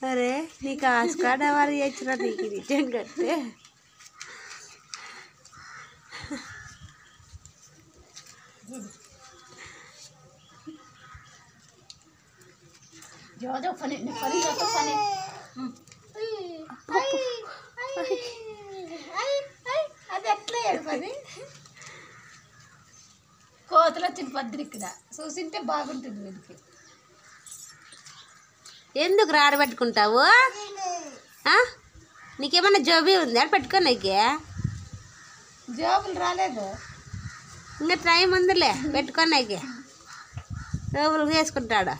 అరే నీకు Oscar award ఇచ్చిన నీకు నిజం కట్టే जो फनी फनी जो फनी అది ఎట్లా ఏడుపది కోతలు వచ్చిన పద్దరి ఇక్కడ చూసింటే బాగుంటుంది వీడికి ఎందుకు రాడబెట్టుకుంటావు నీకేమన్నా జోబీ ఉందా పెట్టుకో నీకు జాబులు రాలేదు ఇంకా టైం ఉందిలే పెట్టుకో నీకు జోబులు వేసుకుంటాడు